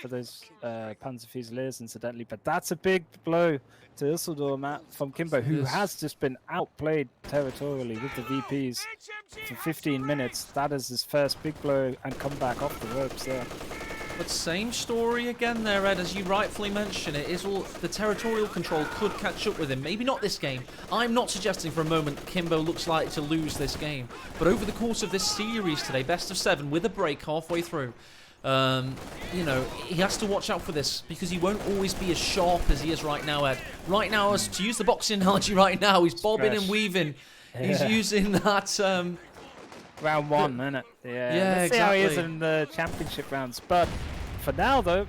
for those Panzer Fusiliers, incidentally. But that's a big blow to aecohmatt from Kimbo, who has just been outplayed territorially with the VPs for 15 minutes. That is his first big blow and comeback off the ropes there. But same story again there, Ed, as you rightfully mention. It is all the territorial control could catch up with him. Maybe not this game. I'm not suggesting for a moment Kimbo looks like to lose this game. But over the course of this series today, best of 7 with a break halfway through, you know, he has to watch out for this because he won't always be as sharp as he is right now, Ed. Right now, as to use the boxing analogy right now, he's bobbing and weaving. He's using that... Round 1, isn't it? Yeah, let's exactly. see how he is in the championship rounds. But for now, though,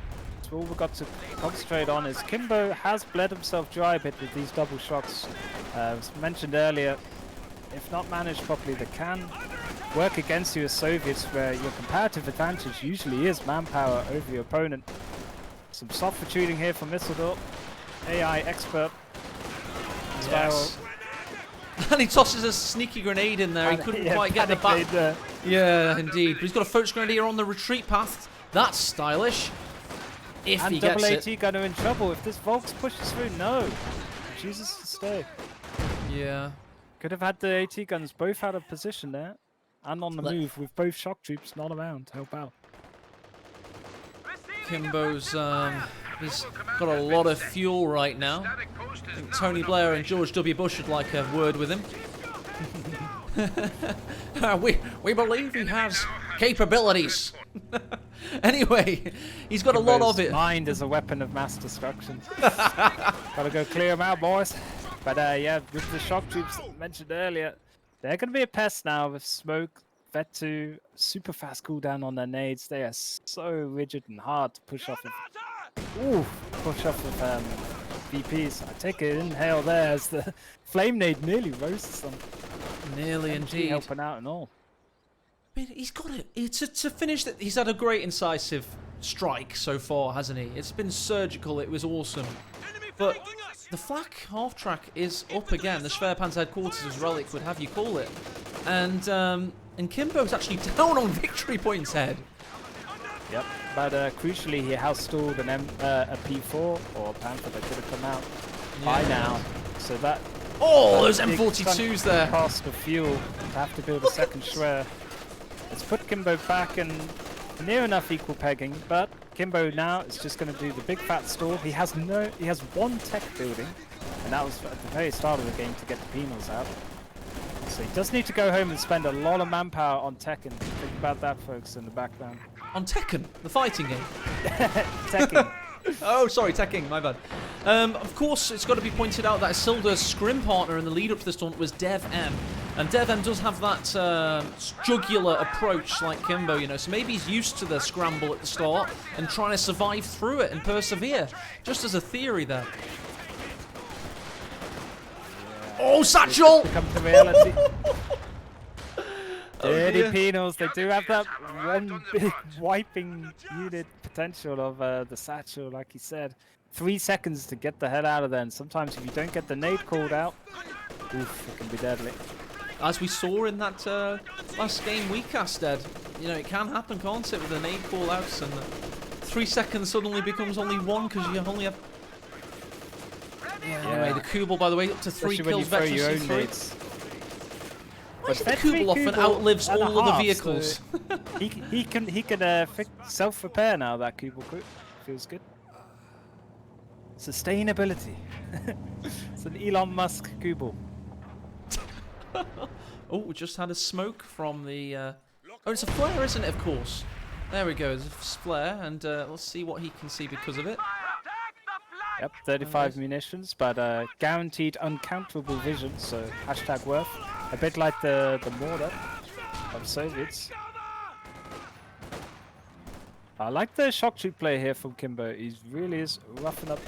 all we've got to concentrate on is Kimbo has bled himself dry a bit with these double shots. As mentioned earlier, if not managed properly, they can work against you as Soviets, where your comparative advantage usually is manpower over your opponent. Some soft retreating here from Isildur, AI expert. Yes. And he tosses a sneaky grenade in there. He couldn't quite get the back. Yeah, indeed. But he's got a Focus Grenadier on the retreat path. That's stylish. If he gets it. And AT gunner in trouble. If this Volks pushes through, no. He chooses to stay. Yeah. Could have had the AT guns both out of position there. And on the move with both shock troops not around to help out. Kimbo's he's got a lot of fuel right now. I think Tony Blair and George W. Bush would like a word with him. we believe he has capabilities. Anyway, he's got a lot of it. Mind is a weapon of mass destruction. Gotta go clear him out, boys. But yeah, with the shock troops mentioned earlier, they're gonna be a pest now with smoke. Vet2, super fast cooldown on their nades. They are so rigid and hard to push off of. Ooh, push off of VPs. I take an inhale there as the flame nade nearly roasts them. Nearly indeed. Helping out and all. I mean, he's got it. To finish that, he's had a great incisive strike so far, hasn't he? It's been surgical. It was awesome. But the flak half track is up again. The Schwerpanzer headquarters, as Relic would have you call it. And Kimbo's actually down on victory points, Head. Yep, but crucially he has stalled a P4 or Panther that could have come out by now. So that... Oh, those M42s there. Cost of fuel to have to build a second Schwer. It's put Kimbo back and near enough equal pegging, but Kimbo now is just going to do the big fat stall. He has one tech building, and that was at the very start of the game to get the penals out. So he does need to go home and spend a lot of manpower on Tekken. Think about that, folks, in the background. On Tekken, the fighting game. Tekken. Oh, sorry, Tekken, my bad. Of course, it's got to be pointed out that Isildur's scrim partner in the lead-up to this taunt was Dev M. And Dev M does have that jugular approach like Kimbo, you know, so maybe he's used to the scramble at the start and trying to survive through it and persevere, just as a theory there. Oh, Satchel! Come to reality. Dirty penals. They do have that one big wiping unit potential of the Satchel, like he said. 3 seconds to get the hell out of there, and sometimes if you don't get the nade called out, oof, it can be deadly. As we saw in that last game we cast, Ed, you know, it can happen, can't it, with the nade call outs, and 3 seconds suddenly becomes only 1 because you only have... Yeah, anyway, the Kubel, by the way, up to 3 kills, veteran C3. Why is the Kubel off and outlives all of the vehicles? So he can self-repair now, that Kubel crew. Feels good. Sustainability. It's an Elon Musk Kubel. Oh, we just had a smoke from the... Oh, it's a flare, isn't it, of course? There we go, there's a flare, and let's see what he can see because of it. Yep, 35 munitions, but guaranteed uncountable vision, so hashtag worth. A bit like the mortar of Soviets. I like the shock troop play here from Kimbo. He really is roughing up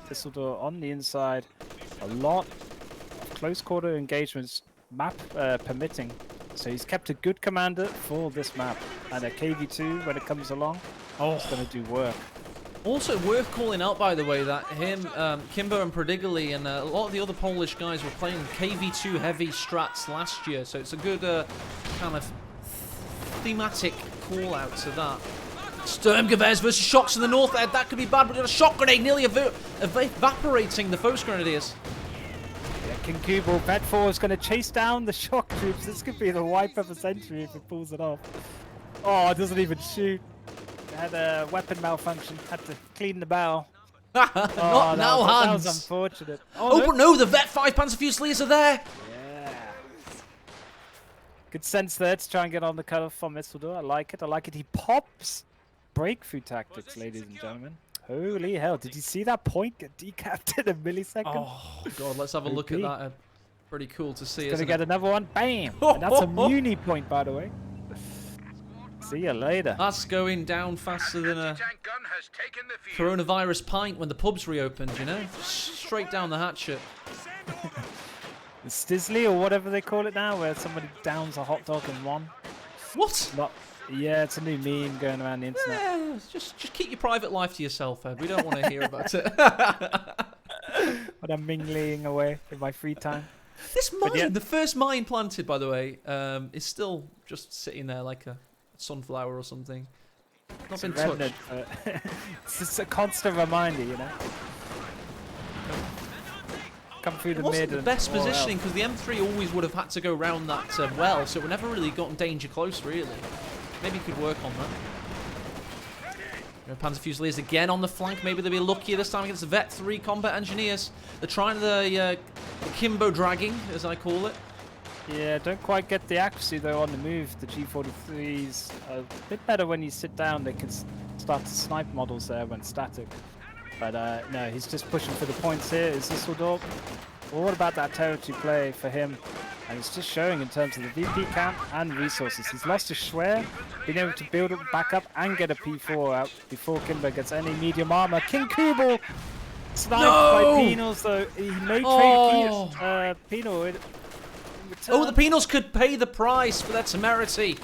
Isildur on the inside. A lot of close quarter engagements, map permitting. So he's kept a good commander for this map. And a KV2 when it comes along, it's going to do work. Also worth calling out, by the way, that him, Kimbo and Prodigally and a lot of the other Polish guys were playing KV2 heavy strats last year, so it's a good kind of thematic call out to that. Sturmgewehrs versus shocks in the north, Ed. That could be bad, but a shock grenade nearly evaporating the Foes Grenadiers. Yeah, King Kubel, Bet 4 is going to chase down the shock troops. This could be the wipe of a century if it pulls it off. Oh, it doesn't even shoot. It had a weapon malfunction. Had to clean the barrel. Not now, Hans. That was unfortunate. Oh, but no, the Vet 5 Panzer Fusiliers are there. Yeah. Good sense there to try and get on the cutoff from Isildur. I like it. I like it. He pops. Breakthrough tactics, ladies and gentlemen. Holy hell. Did you see that point get decapped in a millisecond? Oh, God. Let's have a look at that. Pretty cool to see, Gonna get another one. Bam. And that's a muni point, by the way. See you later. That's going down faster than a coronavirus pint when the pubs reopened, you know? Straight down the hatchet. The Stizzly, or whatever they call it now, where somebody downs a hot dog in one. What? Yeah, it's a new meme going around the internet. Yeah, just keep your private life to yourself, Ed. We don't want to hear about it. When I'm mingling away in my free time. This mine, the first mine planted, by the way, is still just sitting there like a sunflower or something. Not been touched. It's just a constant reminder, you know. Come through the mid. It wasn't the best positioning because the M3 always would have had to go round that well, so it never really got in danger close, really. Maybe you could work on that. Panzer Fusiliers again on the flank. Maybe they'll be luckier this time against the Vet 3 combat engineers. They're trying the Kimbo dragging, as I call it. Yeah, don't quite get the accuracy though on the move. The G43's a bit better when you sit down. They can start to snipe models there when static. But no, he's just pushing for the points here. Is Isildur? Well, what about that territory play for him? And it's just showing in terms of the VP count and resources. He's lost his Schwer, being able to build it back up and get a P4 out before Kimber gets any medium armor. King Kubel sniped by Penals though. He may trade Penal in return. Oh, the Penals could pay the price for their temerity.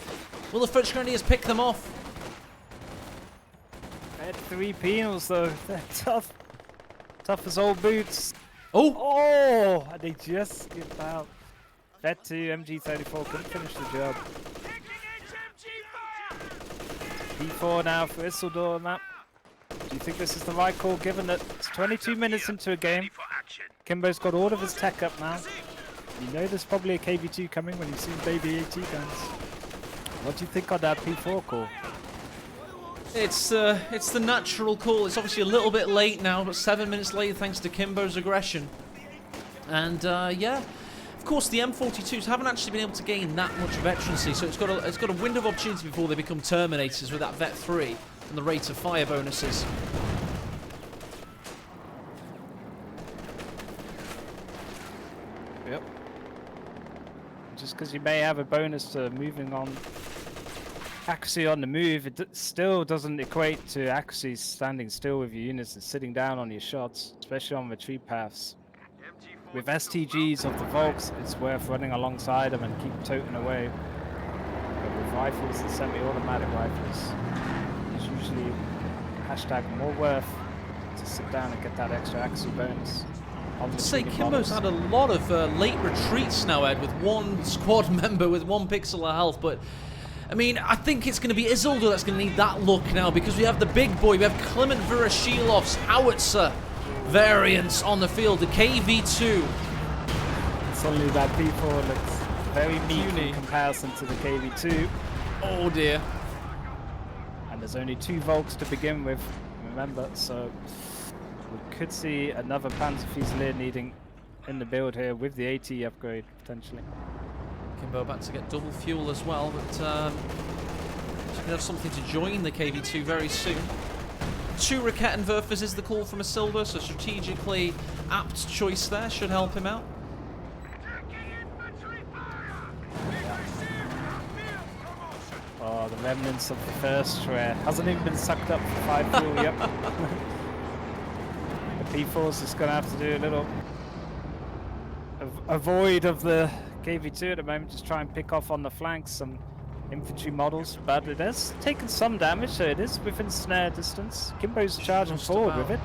Will the Foes Grenadiers pick them off? They had 3 Penals though. They're tough. Tough as old boots. Oh! And they just skipped out. Vet 2, MG34 couldn't finish the job. P4 now for Isildur on that. Do you think this is the right call given that it's 22 minutes into a game? Kimbo's got all of his tech up now. You know there's probably a KV2 coming when you see baby AT guns. What do you think on that P4 call? It's the natural call. It's obviously a little bit late now, but 7 minutes late thanks to Kimbo's aggression. And yeah, of course the M42s haven't actually been able to gain that much veterancy, so it's got a window of opportunity before they become Terminators with that Vet 3 and the rate of fire bonuses. Yep. Just because you may have a bonus to moving on accuracy on the move, it still doesn't equate to accuracy standing still with your units and sitting down on your shots, especially on retreat paths. With STGs of the Volks, it's worth running alongside them and keep toting away. But with rifles and semi-automatic rifles, it's usually #more worth to sit down and get that extra accuracy bonus. I'd say Kimbo's had a lot of late retreats now, Ed, with one squad member with 1 pixel of health, but I mean, I think it's going to be Isildur that's going to need that look now, because we have the big boy, we have Klement Vurashilov's howitzer variants on the field, the KV2. Suddenly that P4 looks very meek in comparison to the KV2. Oh dear. And there's only 2 Volks to begin with, remember, so we could see another Panzer Fusilier needing in the build here with the AT upgrade, potentially. Kimbo about to get double fuel as well, but he's going to have something to join the KV2 very soon. 2 Rakettenwerfers is the call from Isildur, so strategically apt choice there, should help him out. Oh, the remnants of the first Schwer. Hasn't even been sucked up for 5 fuel yet. The P4's just going to have to do a little avoid of the KV2 at the moment, just try and pick off on the flanks some infantry models, but it has taken some damage, so it is within snare distance. Kimbo's charging forward with it.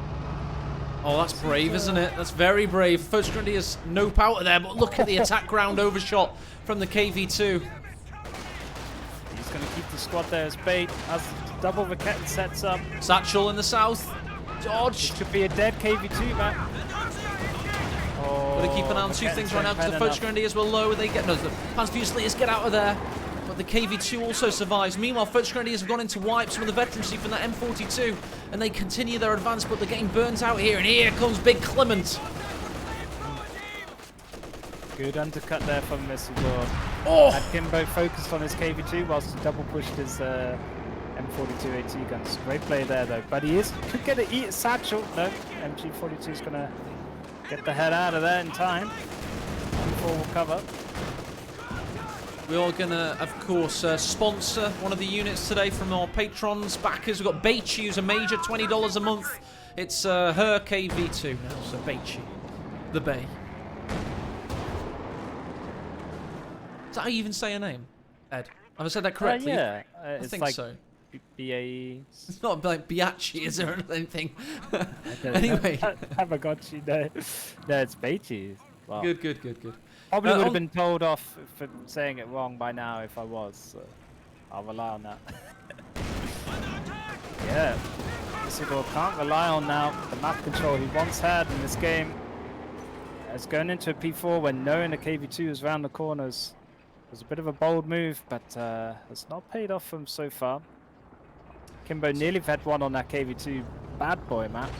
Oh, that's brave, isn't it? That's very brave. Foes Grenadiers no powder there, but look at the attack ground overshot from the KV2. He's going to keep the squad there as bait, as double Raketen sets up. Satchel in the south. Dodge. Could be a dead KV2, man. Got to keep an eye on two things right now because the Focus Grenadiers were low. They get, no, the Panther Fusiliers get out of there. But the KV2 also survives. Meanwhile, Focus Grenadiers have gone in to wipe some of the veterancy from that M42. And they continue their advance, but they're getting burnt out here. And here comes Big Clement. Good undercut there from Messidor. Oh! Had Kimbo focused on his KV2 whilst he double pushed his M42 AT guns. Great play there though. But he could get a satchel. No, MG42 is going to get the head out of there in time. Before we'll cover. We are going to, of course, sponsor one of the units today from our patrons, backers. We've got Beichi, who's a major, $20 a month. It's her KV2 now, so Beichi. The Bay. Is that how you even say her name, Ed? Have I said that correctly? Yeah, I think like so. BAE. It's not like Biachi, is there, or anything? Anyway. Have I got you? No, no, it's Beichi. Wow. Good, good, good, good. Probably would have been told off for saying it wrong by now if I was, so I'll rely on that. Yeah, Isidore can't rely on now the map control he once had in this game. As going into a P4 when knowing the KV2 is around the corners was a bit of a bold move, but has not paid off for him so far. Kimbo nearly had one on that KV2 bad boy map.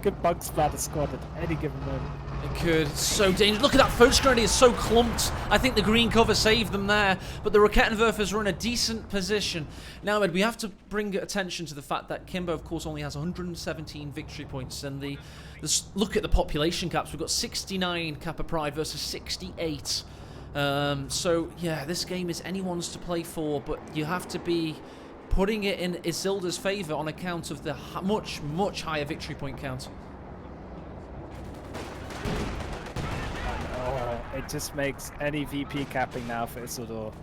Good bug splatter squad at any given moment. It could. It's so dangerous. Look at that Focus Grenadier is so clumped. I think the green cover saved them there, but the Raketenwerfers are in a decent position. Now, Ed, we have to bring attention to the fact that Kimbo, of course, only has 117 victory points, and look at the population caps. We've got 69 Kappa Pride versus 68. So, yeah, this game is anyone's to play for, but you have to be putting it in Isildur's favour on account of the much, much higher victory point count. It just makes any VP capping now for Isildur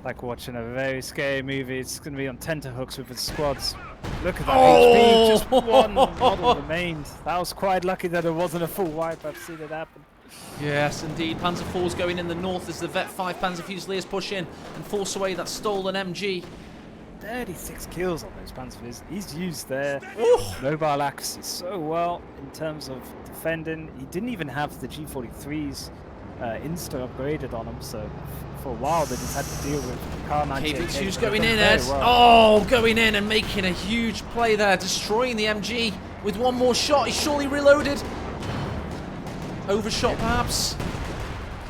like watching a very scary movie. It's going to be on tenterhooks with his squads. Look at that HP, just one model remained. That was quite lucky that it wasn't a full wipe. I've seen it happen. Yes, indeed. Panzer IV's going in the north as the Vet 5 Panzer Fusiliers push in and force away that stolen MG. 36 kills on those Panzers. He's used their Oof. mobile accuracy so well in terms of defending. He didn't even have the G43s insta upgraded on him, so for a while they just had to deal with Car 98. KV2's going in, Ed. Well. Oh, going in and making a huge play there, destroying the MG with one more shot. He's surely reloaded. Overshot perhaps.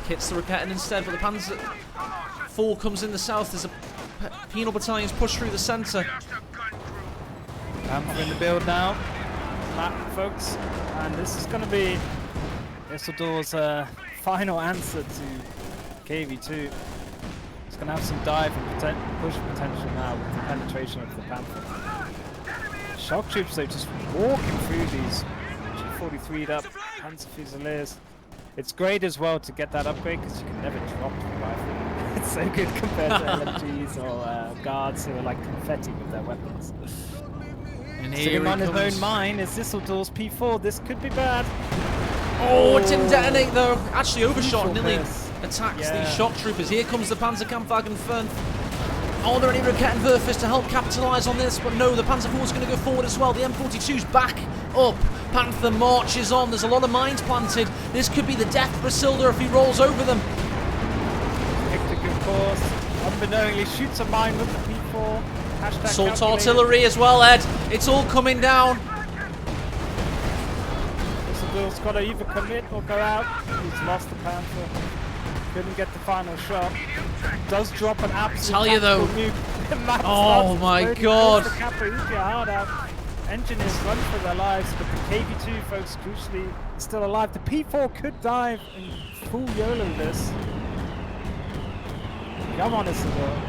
Hits the Raketen instead, but the Panzer IV comes in the south. There's a penal battalion's push through the centre. Panther in the build now, map folks, and this is going to be Isildur's final answer to KV2. It's going to have some dive and push potential now with the penetration of the Panther. Shock troops though just walking through these G43'd up Panzer Fusiliers. It's great as well to get that upgrade because you can never drop the rifle. It's so good compared to LMGs or guards who are like confetti with their weapons. And here Sitting he on his comes. own mine is Isildur's P4. This could be bad. Oh, it didn't detonate though. Actually overshot, nearly Miss. attacks Yeah. these shock troopers. Here comes the Panzerkampfwagen 5. Are there any Raketenwerfers to help capitalise on this? But no, the Panzer IV's going to go forward as well. The M42's back up. Panther marches on. There's a lot of mines planted. This could be the death for Isildur if he rolls over them. Picked a good course. Unbeknowingly shoots a mine with the P4. Hashtag Assault calculated. artillery as well, Ed. It's all coming down. Isildur's got to either commit or go out. He's lost the Panther. Couldn't get the final shot. Does drop an absolute Tell you though. nuke. Oh my God. The Kappa, eat your heart out. Engineers run for their lives, but the KV2, folks, crucially, is still alive. The P4 could dive and full YOLO this. Come on, Isildur.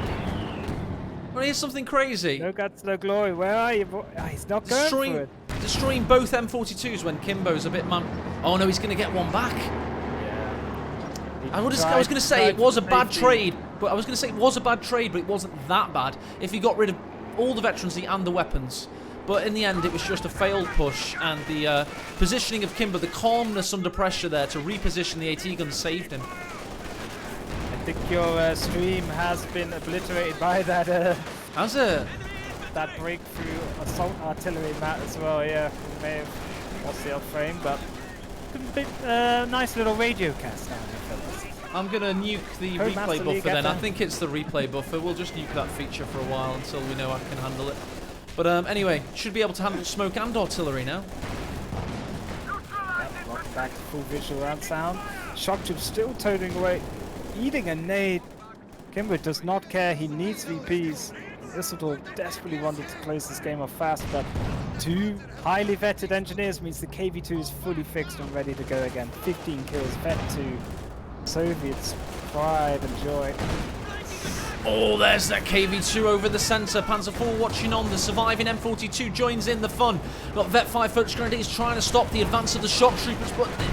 Well, here's something crazy. No guts, no glory. Where are you? He's not going for it. Destroying both M42s when Kimbo's a bit Oh no, he's going to get one back. Yeah. I was going to say it was a bad trade, but it wasn't that bad if he got rid of all the veterancy and the weapons. But in the end, it was just a failed push, and the positioning of Kimbo, the calmness under pressure there to reposition the AT gun saved him. I think your stream has been obliterated by that. Has it? with that breakthrough assault artillery mat as well. Yeah, we may have lost the frame, but nice little radio cast down there, fellas. I'm going to nuke the replay buffer then. I think it's the replay buffer. We'll just nuke that feature for a while until we know I can handle it. But anyway, should be able to handle smoke and artillery now. Yep, welcome back to full visual and sound. Shockchip still toting away, eating a nade. Kimbo does not care, he needs VPs. Isidore desperately wanted to close this game off fast, but two highly vetted engineers means the KV2 is fully fixed and ready to go again. 15 kills, Vet 2. Soviets' pride and joy. Oh, there's that KV2 over the centre. Panzer 4 watching on. The surviving M42 joins in the fun. Got Vet 5 Focus Grenadiers trying to stop the advance of the shock troopers, but the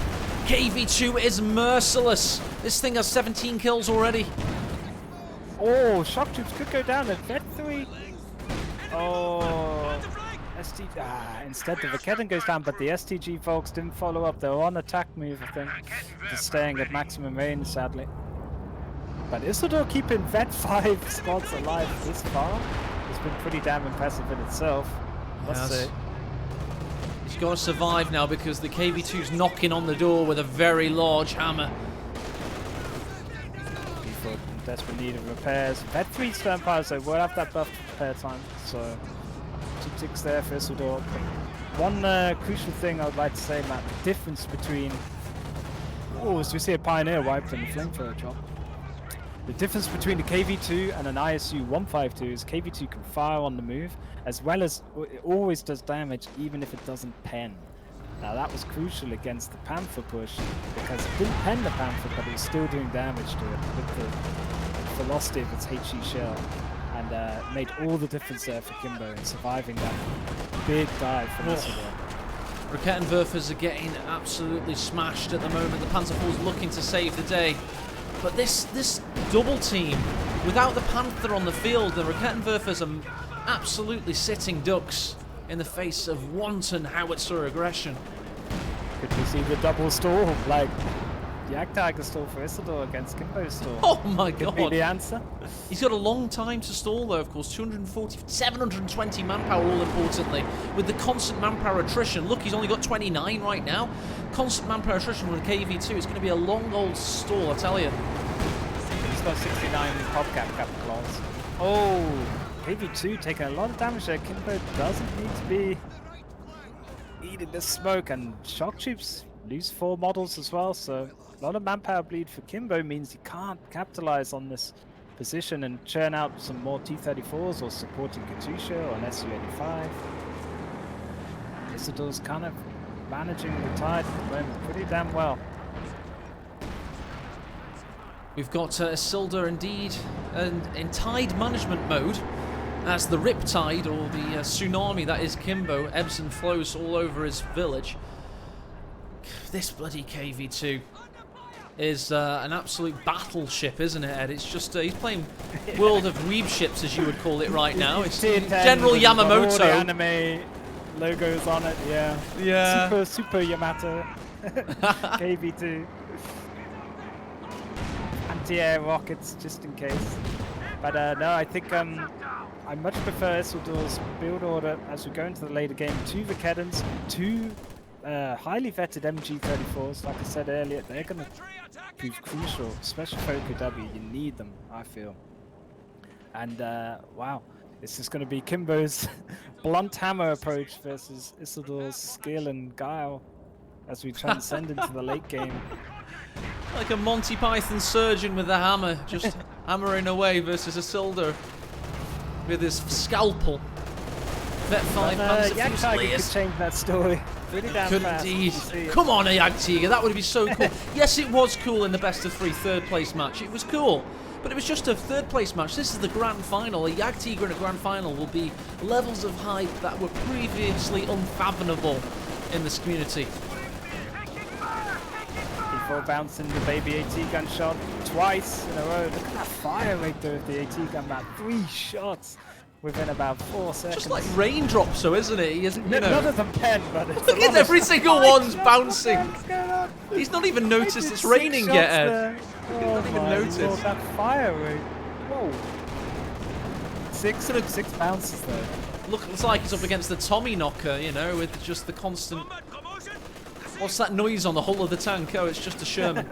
KV2 is merciless. This thing has 17 kills already. Oh, shock troops could go down at Vet 3. Oh, instead the Vakeddon goes down, but the STG folks didn't follow up. They were on attack move, I think. Just staying at maximum range, sadly. But Isidore keeping Vet 5 squads alive this far has been pretty damn impressive in itself. Must say. He's got to survive now because the KV2's knocking on the door with a very large hammer. People in desperate need of repairs. Vet 3 stern power, so we'll have that buff repair time. So 2 ticks there for Isidore. One crucial thing I would like to say, Matt, the difference between... Oh, as we see a Pioneer wiped and a flamethrower drop. The difference between the KV2 and an ISU 152 is KV2 can fire on the move, as well as it always does damage even if it doesn't pen. Now that was crucial against the Panther push, because it didn't pen the Panther, but it was still doing damage to it with the velocity of its HE shell, and made all the difference there for Kimbo in surviving that big dive from Isidore. Raketenwerfers are getting absolutely smashed at the moment. The Panzer IV is looking to save the day. But this double team, without the Panther on the field, the Raketenwerfers are absolutely sitting ducks in the face of wanton howitzer aggression. Could we see the double stall, like Jagdtiger stall for Isidore against Kimbo's stall? Oh my god. Could be the answer. He's got a long time to stall though, of course. 720 manpower, all importantly. With the constant manpower attrition, look, he's only got 29 right now. Constant manpower attrition with the KV2, it's going to be a long old stall, I tell you. He's got 69 PopCap cap claws. Oh, KV2 taking a lot of damage there. Kimbo doesn't need to be eating the smoke, and shock troops lose 4 models as well, so a lot of manpower bleed for Kimbo means he can't capitalize on this position and churn out some more T-34s or supporting Katusha or an Su-85. Isidore's kind of managing the tide at the moment pretty damn well. We've got Isildur indeed in tide management mode as the riptide, or the tsunami that is Kimbo, ebbs and flows all over his village. This bloody KV2 is an absolute battleship, isn't it, Ed? It's just, he's playing World of Weeb ships, as you would call it right now. It's General Yamamoto. All the anime logos on it, yeah. Yeah. Super Yamato. KV2. Anti-air rockets, just in case. But no, I think I much prefer Isildore's build order as we go into the later game. 2 Vakeddons, 2 highly vetted MG34s, like I said earlier. They're going to prove crucial, especially for OKW. You need them, I feel. And wow, this is going to be Kimbo's blunt hammer approach versus Isildore's skill and guile as we transcend into the late game. Like a Monty Python surgeon with a hammer, just hammering away versus Isildur with his scalpel. Vet 5 Panzer Jagdtiger could change that story. Pretty damn could fast. indeed. Come on, a Jagdtiger, that would be so cool. Yes, it was cool in the best of 3 third place match. It was cool, but it was just a third place match. This is the grand final. A Jagdtiger in a grand final will be levels of hype that were previously unfathomable in this community. Before bouncing the baby AT gun shot twice in a row. Look at that fire rate though of the AT gun, man. 3 shots within about 4 seconds. Just like raindrops, so isn't it? He isn't, you know. None of them pen, but it's look at every single one's bouncing. He's He's not even noticed it's raining yet, Ed. Oh, not even noticed. Lord, that fire rate. Whoa. 6 bounces though. Looks like he's up against the Tommy knocker, you know, with just the constant... What's that noise on the hull of the tank? Oh, it's just a Sherman.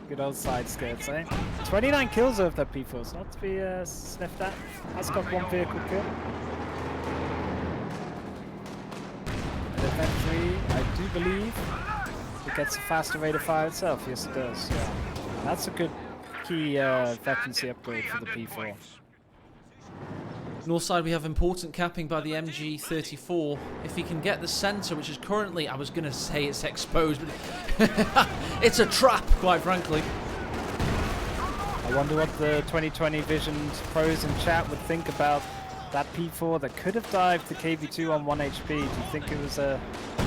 Good old side skirts, eh? 29 kills over that P4, so not to be sniffed at. Has got one vehicle kill. And event 3, I do believe it gets a faster rate of fire itself. Yes, it does. Yeah, that's a good key veterancy upgrade for the P4. North side, we have important capping by the MG34. If he can get the centre, which is currently, I was going to say it's exposed, but it's a trap, quite frankly. I wonder what the 2020 Vision's pros in chat would think about that P4 that could have dived to KV2 on 1 HP. Do you think it was a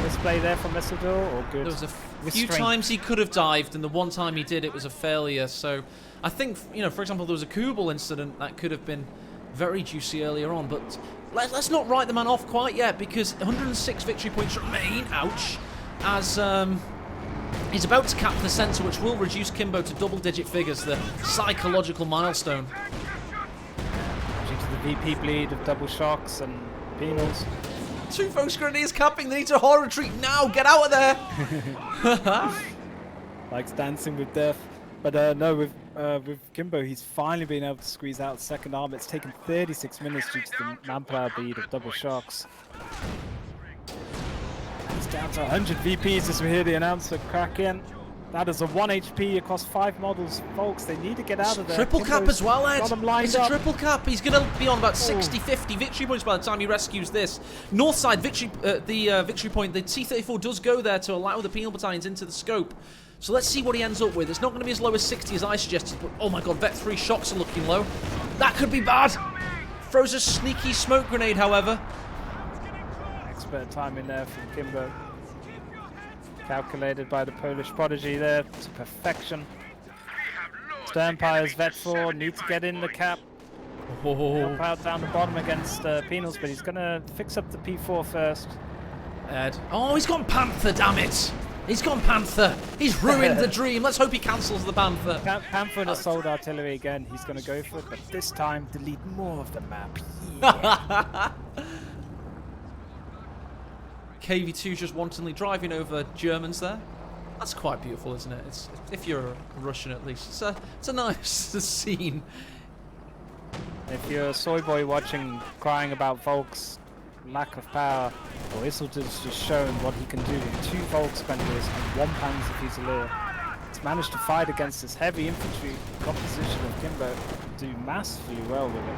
misplay there from Messidor or good? There was a few times he could have dived, and the one time he did, it was a failure. So I think, you know, for example, there was a Kubel incident that could have been very juicy earlier on, but let's not write the man off quite yet, because 106 victory points remain, ouch, as he's about to cap the centre, which will reduce Kimbo to double-digit figures, the psychological milestone. Due to the VP bleed of double shocks and penals. 2 Focus Grenadiers capping, they need to hard retreat now, get out of there! Likes dancing with death. But no, with Kimbo, he's finally been able to squeeze out second arm. It's taken 36 minutes due to the manpower bleed of double shocks. He's down to 100 VPs as we hear the announcer crack in. That is a 1 HP across 5 models. Folks, they need to get out of there. Triple cap as well, Ed. It's a up. triple cap. He's going to be on about 60-50 victory points by the time he rescues this. North side victory, victory point, the T-34 does go there to allow the penal battalions into the scope. So let's see what he ends up with. It's not going to be as low as 60 as I suggested, but oh my god, Vet 3 shocks are looking low. That could be bad. Throws a sneaky smoke grenade, however. Expert timing there from Kimbo. Calculated by the Polish prodigy there to perfection. Sternpire's Vet 4 need to get in the cap. Help out down the bottom against penals, but he's going to fix up the P4 first. Ed. Oh, he's gone Panther, damn it. He's gone Panther. He's ruined the dream. Let's hope he cancels the Panther. Panther and assault artillery again. He's going to go for it, but this time delete more of the map. Yeah. KV2 just wantonly driving over Germans there. That's quite beautiful, isn't it? It's, if you're a Russian, at least. It's a nice scene. If you're a soy boy watching, crying about Volk's lack of power, well, Isselder's just shown what he can do with 2 Volksbenders and 1 Panzer Fusilier. He's managed to fight against this heavy infantry composition of Kimbo, do massively well with it.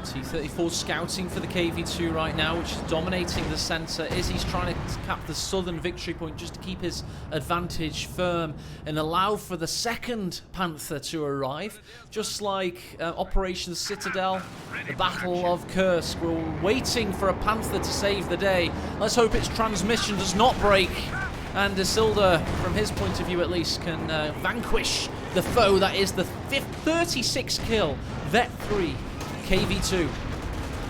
T-34 scouting for the KV2 right now, which is dominating the centre. Izzy's trying to cap the southern victory point just to keep his advantage firm and allow for the second Panther to arrive. Just like Operation Citadel, the Battle of Kursk. We're waiting for a Panther to save the day. Let's hope its transmission does not break. And Isildur, from his point of view at least, can vanquish the foe that is the 36 kill Vet 3 KV2.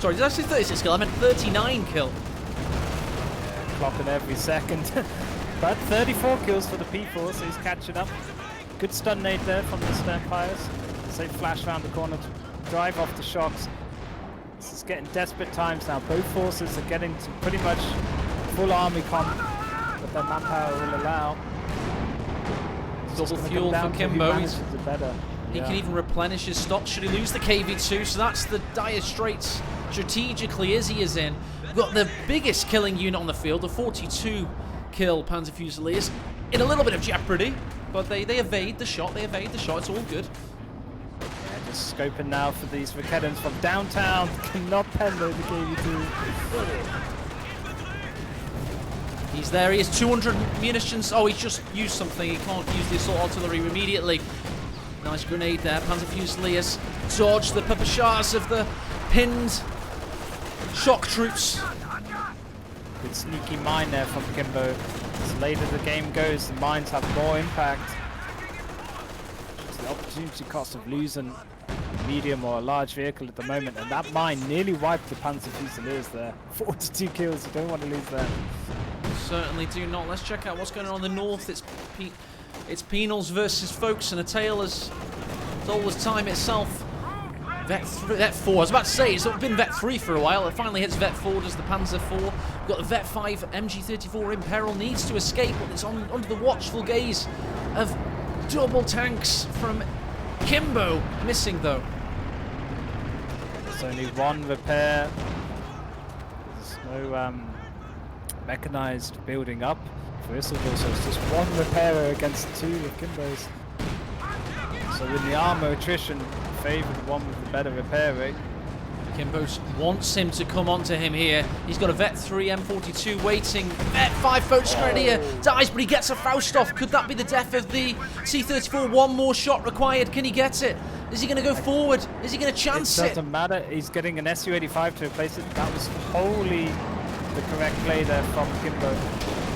Sorry, did I say 36 kill? I meant 39 kill. Yeah, clocking every second. But 34 kills for the P4, so he's catching up. Good stun nade there from the Sternpires. So they flash around the corner to drive off the shocks. This is getting desperate times now. Both forces are getting to pretty much full army comp that their manpower will allow. Double fuel for Kimbo. He Yeah. can even replenish his stock should he lose the KV2, so that's the dire straits strategically Izzy is in. We've got the biggest killing unit on the field, the 42 kill Panzer Fusiliers, in a little bit of jeopardy, but they evade the shot, it's all good. Yeah, just scoping now for these Raketans from downtown. Cannot pen though, the KV2. He's there, he has 200 munitions. Oh, he's just used something, he can't use the assault artillery immediately. Nice grenade there. Panzer Fusiliers dodge the papashas of the pinned shock troops. Good sneaky mine there from Kimbo. As later the game goes, the mines have more impact. It's the opportunity cost of losing a medium or a large vehicle at the moment, and that mine nearly wiped the Panzer Fusiliers there. 42 kills, you don't want to lose that. Certainly do not. Let's check out what's going on in the north. It's penals versus folks, and a tale as old as time itself. Vet 4, I was about to say, it's been Vet 3 for a while. It finally hits Vet 4, does the Panther 4. We've got the Vet 5 MG34 in peril, needs to escape, but it's under the watchful gaze of double tanks from Kimbo. Missing, though. There's only one repair. There's no mechanized building up for Isildur, so it's just one repairer against 2 of Kimbo's. So in the armor attrition, favoured one with the better repair rate. Kimbo wants him to come onto him here. He's got a Vet 3 M42 waiting. Vet 5 Focus Grenadier dies, but he gets a Faust off. Could that be the death of the T-34? One more shot required. Can he get it? Is he going to go forward? Is he going to chance it? It doesn't matter. He's getting an Su-85 to replace it. That was wholly the correct play there from Kimbo.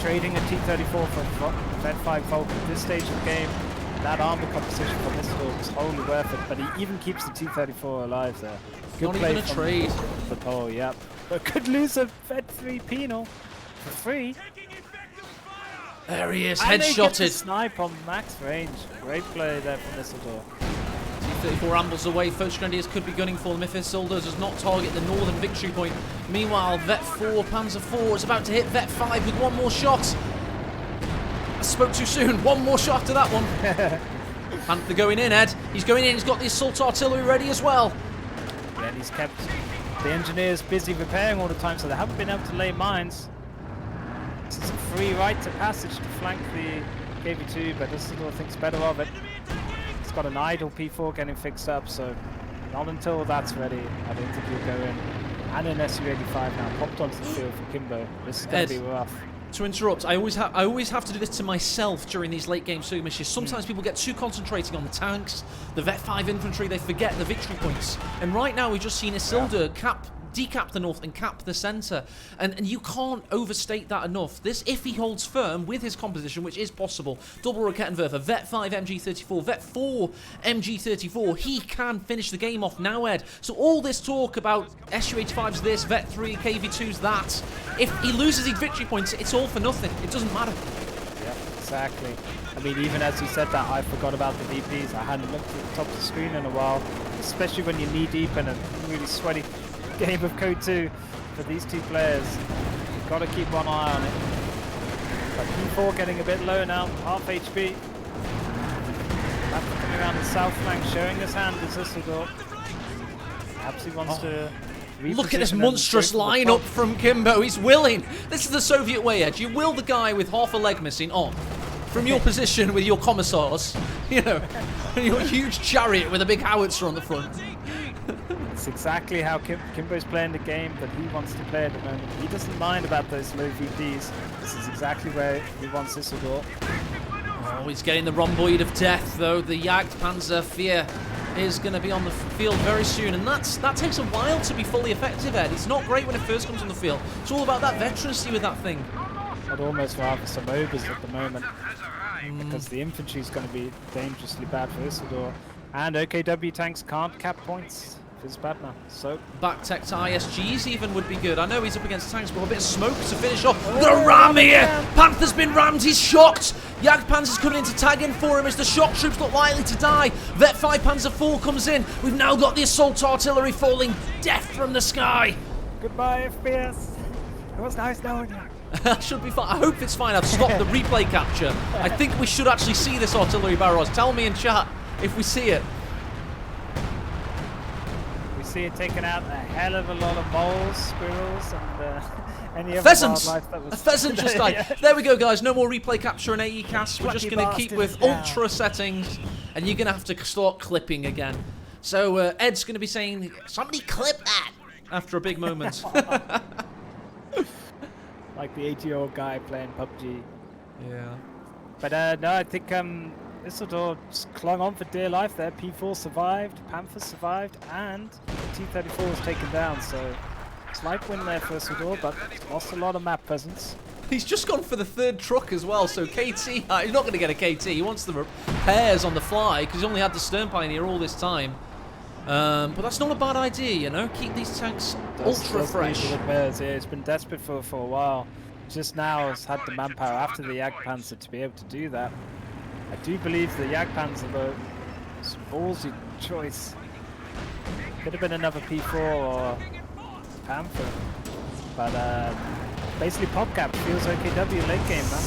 Trading a T-34 for Vet 5 Vulcan at this stage of the game. That armor composition from Isildur was wholly worth it, but he even keeps the T-34 alive there. Good Not play even a trade. The pole, yep. But could lose a Vet 3 penal for free. There he is, And headshotted. Snipe on max range. Great play there from Isildur. T-34 ambles away. Focus Grenadiers could be gunning for them if Isildur does not target the northern victory point. Meanwhile, Vet 4, Panzer 4 is about to hit Vet 5 with one more shot. I spoke too soon. One more shot to that one. Panther going in, Ed. He's going in. He's got the assault artillery ready as well. Yeah, and he's kept the engineers busy repairing all the time, so they haven't been able to lay mines. It's a free right to passage to flank the KV-2, but Isildur thinks better of it. It's got an idle P4 getting fixed up, so not until that's ready, I don't think he'll go in. And an Su-85 now popped onto the field for Kimbo. This is going to be rough. To interrupt, I always have to do this to myself during these late game skirmishes. Sometimes people get too concentrating on the tanks, the Vet 5 infantry, they forget the victory points. And right now we've just seen Isildur decap the north and cap the centre, and you can't overstate that enough. This, if he holds firm with his composition, which is possible, double Raketenwerfer, Vet 5 MG34, Vet 4 MG34, he can finish the game off now, Ed. So all this talk about Su-85's this, Vet 3, KV2's that, if he loses his victory points, it's all for nothing. It doesn't matter. Yeah, exactly. I mean, even as you said that, I forgot about the VPs. I hadn't looked at the top of the screen in a while, especially when you're knee deep in a really sweaty game of Code 2 for these two players. You've got to keep one eye on it. But P4 getting a bit low now, half HP. Panther coming around the south flank, showing his hand as Isildur. Perhaps he wants to look at this monstrous lineup from Kimbo. He's willing. This is the Soviet way, Ed. You will the guy with half a leg missing on from your position with your commissars, you know, and your huge chariot with a big howitzer on the front. It's exactly how Kimbo's playing the game that he wants to play at the moment. He doesn't mind about those low VPs. This is exactly where he wants Isildur. Oh, he's getting the rhomboid of death, though. The Jagdpanzer Fear is going to be on the field very soon, and that takes a while to be fully effective, Ed. It's not great when it first comes on the field. It's all about that veterancy with that thing. I'd almost rather some overs at the moment, because the infantry is going to be dangerously bad for Isildur, and OKW tanks can't cap points. It's bad now. So back tech to ISGs even would be good. I know he's up against tanks, but a bit of smoke to finish off. The ram here! Panther's been rammed, he's shocked! Jagdpanzer's coming in to tag in for him as the shock troops look likely to die. Vet 5 Panzer 4 comes in. We've now got the assault artillery falling death from the sky. Goodbye, FPS. It was nice knowing you. That should be fine. I hope it's fine. I've stopped the replay capture. I think we should actually see this artillery barrage. Tell me in chat if we see it. See it taking out a hell of a lot of moles, squirrels, and any other pheasants. wildlife that was... A pheasant just died. Yeah. There we go, guys. No more replay capture and AE cast. We're just going to keep with ultra settings, and you're going to have to start clipping again. So Ed's going to be saying, "Somebody clip that," after a big moment. Like the 80-year-old guy playing PUBG. Yeah. But no, I think Isildur just clung on for dear life there. P4 survived, Panther survived, and T-34 was taken down. So slight win there for Isildur, but lost a lot of map presence. He's just gone for the third truck as well, so KT, he's not going to get a KT. He wants the repairs on the fly because he's only had the Stern Pioneer all this time. But that's not a bad idea, you know. Keep these tanks ultra fresh. Repairs, yeah, it's been desperate for a while. Just now has had the manpower after the Jagdpanzer to be able to do that. I do believe the Jagdpanzer, though, is a ballsy choice. Could have been another P4 or Panther. But basically PopCap feels OKW late game, man.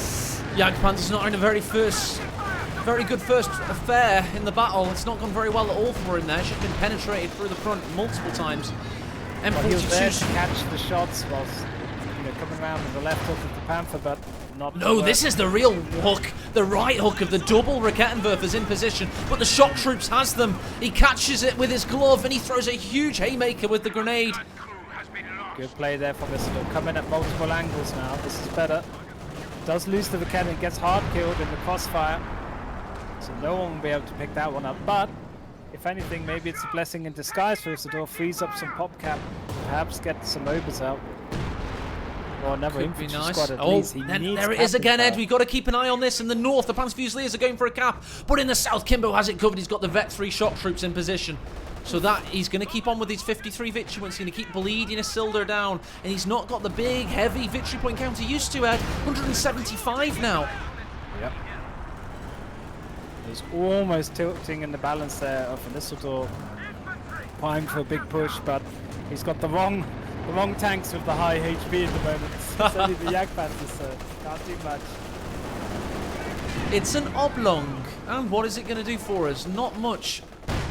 Jagdpanzer's not in a very good first affair in the battle. It's not gone very well at all for him there. He's just been penetrated through the front multiple times. Well, he was there to catch the shots whilst coming around with the left hook of the Panther, but not. No, this is the real hook. The right hook of the double Rakettenwerfer's in position, but the shock troops has them. He catches it with his glove and he throws a huge haymaker with the grenade. Good play there from Isidore. Coming at multiple angles now. This is better. Does lose the Raketten, gets hard killed in the crossfire. So no one will be able to pick that one up. But if anything, maybe it's a blessing in disguise for Isidore. Frees up some PopCap. Perhaps get some Obers out. Or another infantry squad at least. There it is again, Ed. We've got to keep an eye on this. In the north, the Panzer Fusiliers are going for a cap. But in the south, Kimbo has it covered. He's got the Vet 3 shock troops in position. So that he's going to keep on with his 53 victory points. He's going to keep bleeding Isildur down. And he's not got the big, heavy victory point count he used to, Ed. 175 now. Yep. He's almost tilting in the balance there of an Isildur. Primed for a big push, but he's got the wrong tanks with the high HP at the moment. It's only the Jagdpanzer, so can't do much. It's an oblong. And what is it going to do for us? Not much.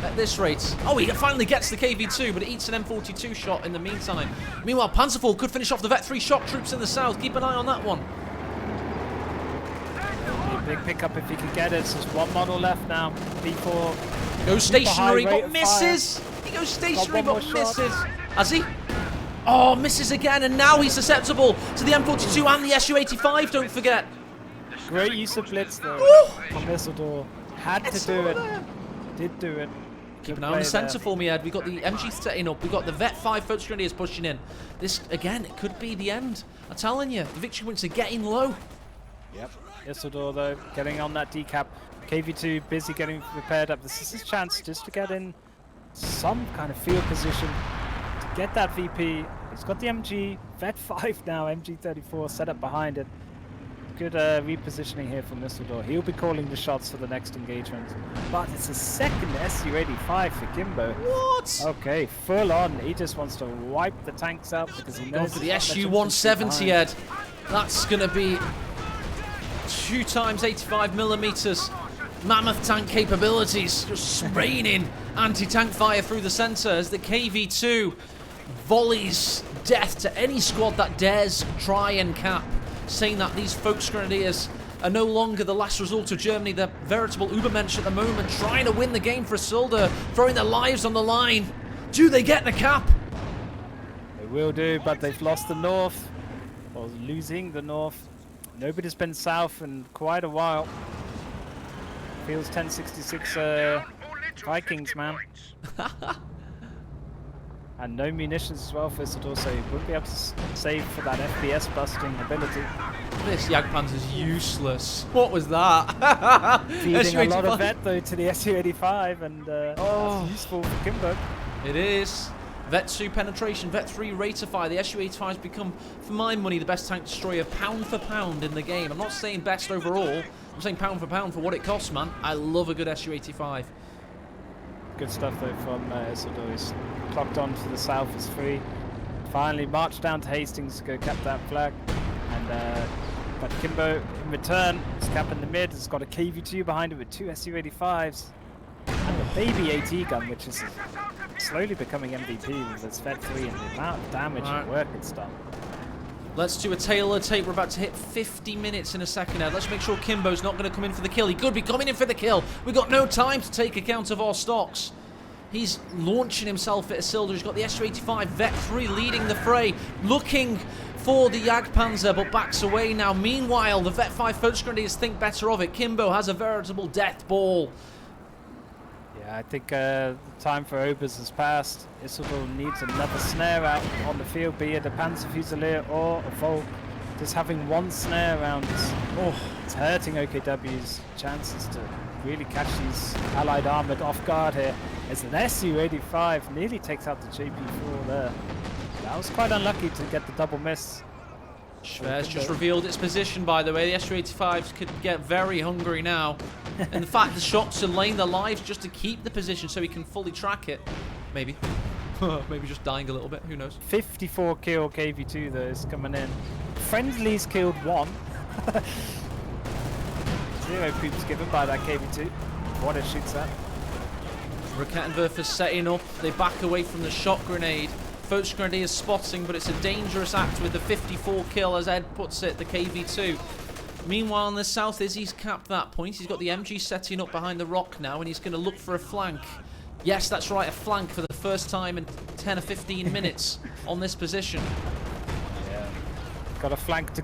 At this rate. Oh, he finally gets the KV-2, but it eats an M42 shot in the meantime. Meanwhile, Panzerfall could finish off the Vet 3 shock troops in the south. Keep an eye on that one. Big pickup if he can get it. There's one model left now. P4. Goes stationary, but misses. He goes stationary, but misses. Has he? Oh, misses again, and now he's susceptible to the M42 and the Su-85, don't forget. Great use of blitz, though, from Isildur. Had to do it. Did do it. Keep an eye on the centre for me, Ed. We've got the MG setting up. We've got the Vet 5 Foot Grenadiers pushing in. This, again, it could be the end. I'm telling you, the victory points are getting low. Yep. Isildur, though, getting on that decap. KV-2 busy getting repaired up. This is his chance just to get in some kind of field position to get that VP. He's got the MG, Vet 5 now, MG34 set up behind it. Good repositioning here from Isildur. He'll be calling the shots for the next engagement. But it's a second Su-85 for Kimbo. What? Okay, full on. He just wants to wipe the tanks out because he knows for the Su-170, Ed. That's going to be 2 times 85 millimeters. Mammoth tank capabilities. Just spraying in anti-tank fire through the centre as the KV-2 volleys death to any squad that dares try and cap. Saying that these Volksgrenadiers are no longer the last resort of Germany. They're veritable Übermensch at the moment, trying to win the game for Isildur, throwing their lives on the line. Do they get the cap? They will do, but they've lost the north, or losing the north. Nobody's been south in quite a while. Feels 1066 Vikings, man. And no munitions as well for Isildur, so he wouldn't be able to save for that FPS busting ability. This Jagdpanzer's useless. What was that? Feeding a lot of vet though to the Su-85, and that's useful for Kimbo. It is. Vet 2 penetration, Vet 3 rate of fire. The Su-85 has become, for my money, the best tank destroyer pound for pound in the game. I'm not saying best overall. I'm saying pound for pound for what it costs, man. I love a good Su-85. Good stuff though from Isildur. He's clocked on to the south as free. Finally marched down to Hastings to go cap that flag. And but Kimbo in return is capping the mid. Has got a KV-2 behind it with 2 Su-85s. And a baby AT gun, which is slowly becoming MVP with its Vet 3 and the amount of damage and work it's done. Let's do a tailor tape. We're about to hit 50 minutes in a second now. Let's make sure Kimbo's not going to come in for the kill. He could be coming in for the kill. We've got no time to take account of our stocks. He's launching himself at Isildur. He's got the Su-85 Vet 3 leading the fray, looking for the Jagdpanzer, but backs away now. Meanwhile, the Vet 5 Volksgrenadiers think better of it. Kimbo has a veritable death ball. Yeah, I think the time for Obers has passed. Isildur needs another snare out on the field, be it a Panzer Fusilier or a Volk. Just having one snare around it's hurting OKW's chances to really catch these allied armoured off guard here. It's an Su-85, nearly takes out the JP4 there. That was quite unlucky to get the double miss. Schwer's just revealed its position, by the way. The Su-85s could get very hungry now. And the fact the shots are laying their lives just to keep the position so he can fully track it. Maybe. Maybe just dying a little bit. Who knows? 54 kill KV2 though is coming in. Friendly's killed 1. 0 creeps given by that KV2. What it shoots at. Rakettenwerfer's setting up. They back away from the shot grenade. Volksgrenadier is spotting, but it's a dangerous act with the 54 kill, as Ed puts it, the KV2. Meanwhile, in the south, Izzy's capped that point. He's got the MG setting up behind the rock now, and he's going to look for a flank. Yes, that's right, a flank for the first time in 10 or 15 minutes on this position. Yeah. Got a flank to